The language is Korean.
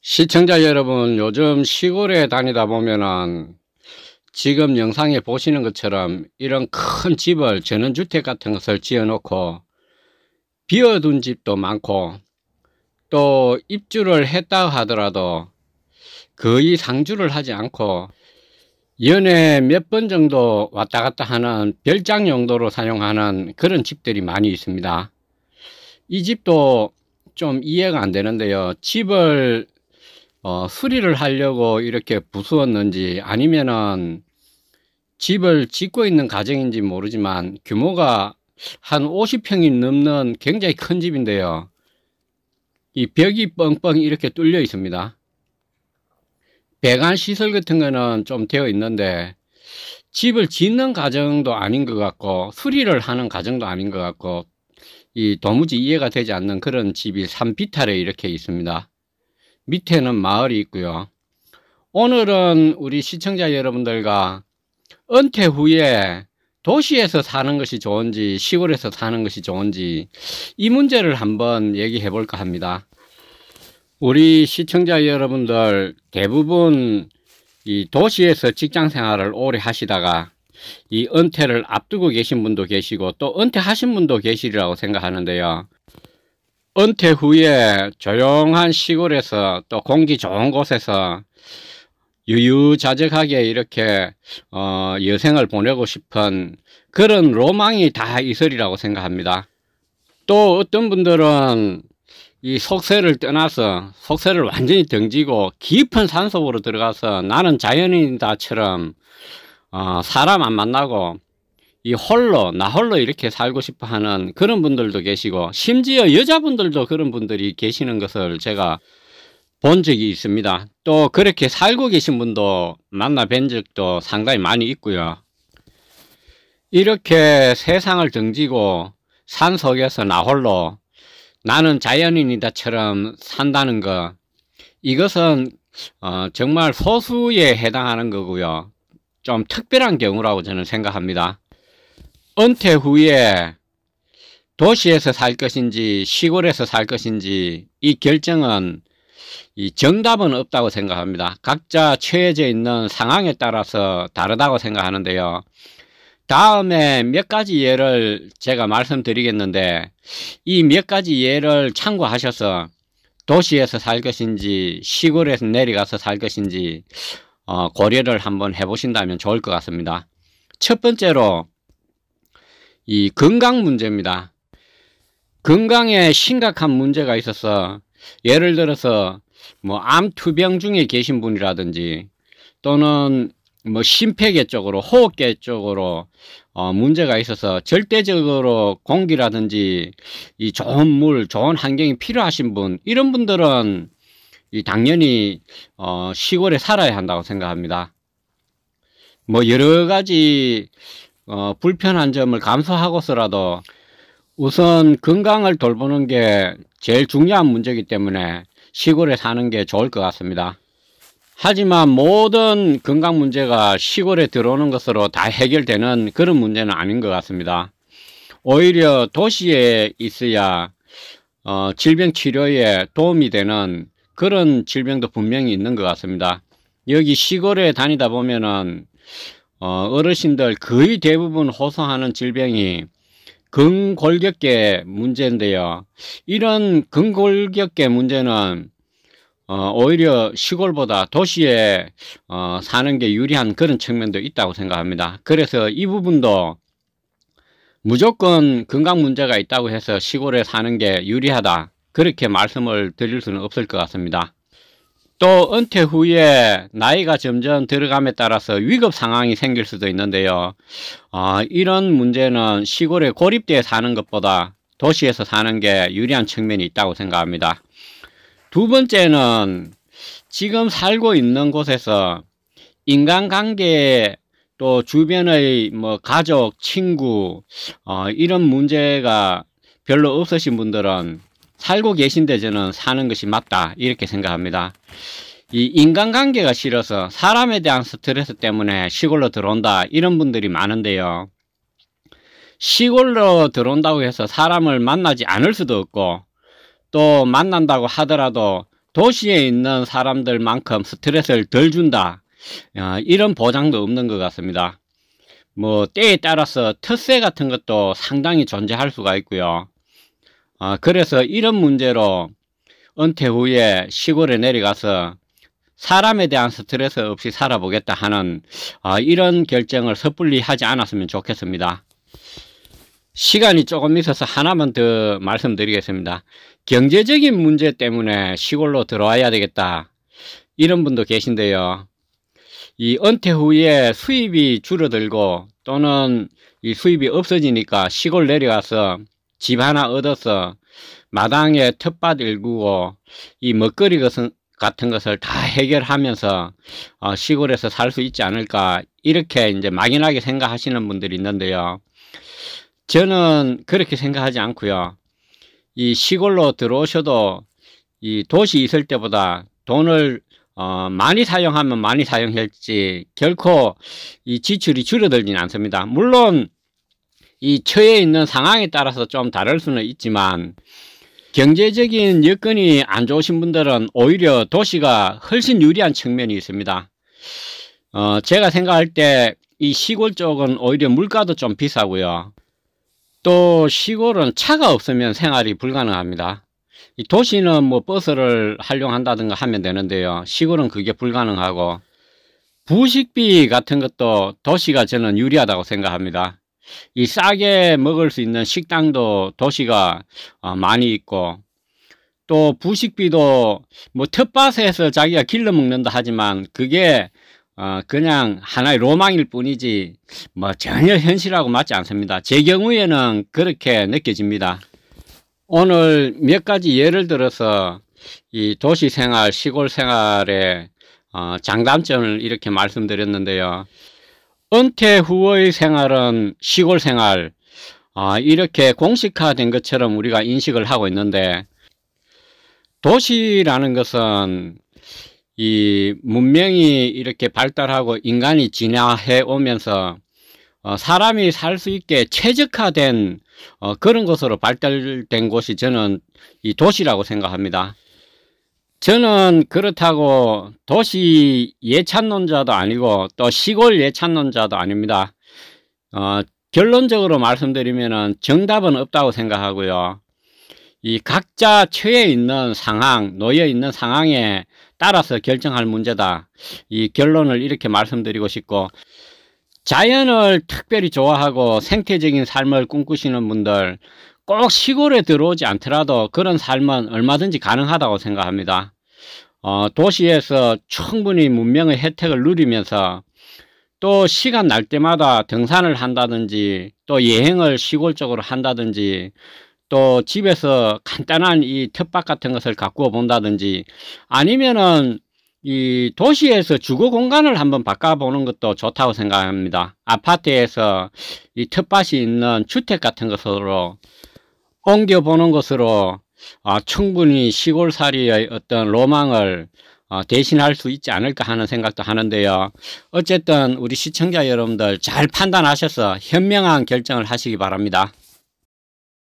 시청자 여러분, 요즘 시골에 다니다 보면은 지금 영상에 보시는 것처럼 이런 큰 집을, 전원주택 같은 것을 지어 놓고 비어둔 집도 많고, 또 입주를 했다 하더라도 거의 상주를 하지 않고 연에 몇 번 정도 왔다 갔다 하는 별장 용도로 사용하는 그런 집들이 많이 있습니다. 이 집도 좀 이해가 안 되는데요. 집을 수리를 하려고 이렇게 부수었는지 아니면은 집을 짓고 있는 가정인지 모르지만 규모가 한 50평이 넘는 굉장히 큰 집인데요. 이 벽이 뻥뻥 이렇게 뚫려 있습니다. 배관 시설 같은 거는 좀 되어 있는데 집을 짓는 과정도 아닌 것 같고 수리를 하는 과정도 아닌 것 같고, 이 도무지 이해가 되지 않는 그런 집이 산비탈에 이렇게 있습니다. 밑에는 마을이 있고요. 오늘은 우리 시청자 여러분들과 은퇴 후에 도시에서 사는 것이 좋은지 시골에서 사는 것이 좋은지 이 문제를 한번 얘기해 볼까 합니다. 우리 시청자 여러분들 대부분 이 도시에서 직장 생활을 오래 하시다가 이 은퇴를 앞두고 계신 분도 계시고 또 은퇴하신 분도 계시리라고 생각하는데요. 은퇴 후에 조용한 시골에서 또 공기 좋은 곳에서 유유자적하게 이렇게 여생을 보내고 싶은 그런 로망이 다 있으리라고 생각합니다. 또 어떤 분들은 이 속세를 떠나서 속세를 완전히 등지고 깊은 산속으로 들어가서 나는 자연인다처럼 사람 안 만나고 나 홀로 이렇게 살고 싶어 하는 그런 분들도 계시고, 심지어 여자분들도 그런 분들이 계시는 것을 제가 본 적이 있습니다. 또 그렇게 살고 계신 분도 만나 뵌 적도 상당히 많이 있고요. 이렇게 세상을 등지고 산 속에서 나 홀로 나는 자연인이다처럼 산다는 것, 이것은 정말 소수에 해당하는 거고요. 좀 특별한 경우라고 저는 생각합니다. 은퇴 후에 도시에서 살 것인지 시골에서 살 것인지 이 결정은 정답은 없다고 생각합니다. 각자 처해져 있는 상황에 따라서 다르다고 생각하는데요. 다음에 몇 가지 예를 제가 말씀드리겠는데 이 몇 가지 예를 참고하셔서 도시에서 살 것인지 시골에서 내려가서 살 것인지 고려를 한번 해보신다면 좋을 것 같습니다. 첫 번째로 이 건강 문제입니다. 건강에 심각한 문제가 있어서 예를 들어서 뭐 암투병 중에 계신 분이라든지 또는 뭐 심폐계 쪽으로 호흡계 쪽으로 문제가 있어서 절대적으로 공기라든지 이 좋은 물, 좋은 환경이 필요하신 분, 이런 분들은 당연히 시골에 살아야 한다고 생각합니다. 뭐 여러 가지 불편한 점을 감수하고서라도 우선 건강을 돌보는 게 제일 중요한 문제이기 때문에 시골에 사는 게 좋을 것 같습니다. 하지만 모든 건강 문제가 시골에 들어오는 것으로 다 해결되는 그런 문제는 아닌 것 같습니다. 오히려 도시에 있어야 질병 치료에 도움이 되는 그런 질병도 분명히 있는 것 같습니다. 여기 시골에 다니다 보면은 어르신들 거의 대부분 호소하는 질병이 근골격계 문제인데요. 이런 근골격계 문제는 오히려 시골보다 도시에 사는 게 유리한 그런 측면도 있다고 생각합니다. 그래서 이 부분도 무조건 건강 문제가 있다고 해서 시골에 사는 게 유리하다, 그렇게 말씀을 드릴 수는 없을 것 같습니다. 또 은퇴 후에 나이가 점점 들어감에 따라서 위급 상황이 생길 수도 있는데요. 이런 문제는 시골에 고립되어 사는 것보다 도시에서 사는 게 유리한 측면이 있다고 생각합니다. 두 번째는 지금 살고 있는 곳에서 인간관계, 또 주변의 뭐 가족, 친구 이런 문제가 별로 없으신 분들은 살고 계신데 저는 사는 것이 맞다, 이렇게 생각합니다. 이 인간관계가 싫어서 사람에 대한 스트레스 때문에 시골로 들어온다, 이런 분들이 많은데요. 시골로 들어온다고 해서 사람을 만나지 않을 수도 없고, 또 만난다고 하더라도 도시에 있는 사람들만큼 스트레스를 덜 준다. 이런 보장도 없는 것 같습니다. 뭐 때에 따라서 텃세 같은 것도 상당히 존재할 수가 있고요. 그래서 이런 문제로 은퇴 후에 시골에 내려가서 사람에 대한 스트레스 없이 살아보겠다 하는 이런 결정을 섣불리 하지 않았으면 좋겠습니다. 시간이 조금 있어서 하나만 더 말씀드리겠습니다. 경제적인 문제 때문에 시골로 들어와야 되겠다, 이런 분도 계신데요. 이 은퇴 후에 수입이 줄어들고 또는 이 수입이 없어지니까 시골 내려가서 집 하나 얻어서 마당에 텃밭 일구고 이 먹거리 같은 것을 다 해결하면서 시골에서 살 수 있지 않을까, 이렇게 이제 막연하게 생각하시는 분들이 있는데요. 저는 그렇게 생각하지 않고요. 이 시골로 들어오셔도 이 도시 있을 때보다 돈을 많이 사용하면 많이 사용할지 결코 이 지출이 줄어들지는 않습니다. 물론 이 처해 있는 상황에 따라서 좀 다를 수는 있지만 경제적인 여건이 안 좋으신 분들은 오히려 도시가 훨씬 유리한 측면이 있습니다. 제가 생각할 때 이 시골 쪽은 오히려 물가도 좀 비싸고요. 또 시골은 차가 없으면 생활이 불가능합니다. 이 도시는 뭐 버스를 활용한다든가 하면 되는데요. 시골은 그게 불가능하고, 부식비 같은 것도 도시가 저는 유리하다고 생각합니다. 이 싸게 먹을 수 있는 식당도 도시가 많이 있고, 또 부식비도 뭐 텃밭에서 자기가 길러 먹는다 하지만 그게 그냥 하나의 로망일 뿐이지 뭐 전혀 현실하고 맞지 않습니다. 제 경우에는 그렇게 느껴집니다. 오늘 몇 가지 예를 들어서 이 도시 생활, 시골 생활의 장단점을 이렇게 말씀드렸는데요. 은퇴 후의 생활은 시골 생활, 이렇게 공식화된 것처럼 우리가 인식을 하고 있는데, 도시라는 것은 이 문명이 이렇게 발달하고 인간이 진화해 오면서 사람이 살 수 있게 최적화된 그런 것으로 발달된 곳이 저는 이 도시라고 생각합니다. 저는 그렇다고 도시 예찬론자도 아니고 또 시골 예찬론자도 아닙니다. 결론적으로 말씀드리면 정답은 없다고 생각하고요. 이 각자 처해 있는 상황, 놓여 있는 상황에 따라서 결정할 문제다, 이 결론을 이렇게 말씀드리고 싶고, 자연을 특별히 좋아하고 생태적인 삶을 꿈꾸시는 분들, 꼭 시골에 들어오지 않더라도 그런 삶은 얼마든지 가능하다고 생각합니다. 도시에서 충분히 문명의 혜택을 누리면서 또 시간 날 때마다 등산을 한다든지 또 여행을 시골 쪽으로 한다든지 또 집에서 간단한 이 텃밭 같은 것을 가꾸어 본다든지, 아니면은 이 도시에서 주거 공간을 한번 바꿔보는 것도 좋다고 생각합니다. 아파트에서 이 텃밭이 있는 주택 같은 것으로 옮겨보는 것으로 충분히 시골살이의 어떤 로망을 대신할 수 있지 않을까 하는 생각도 하는데요. 어쨌든 우리 시청자 여러분들 잘 판단하셔서 현명한 결정을 하시기 바랍니다.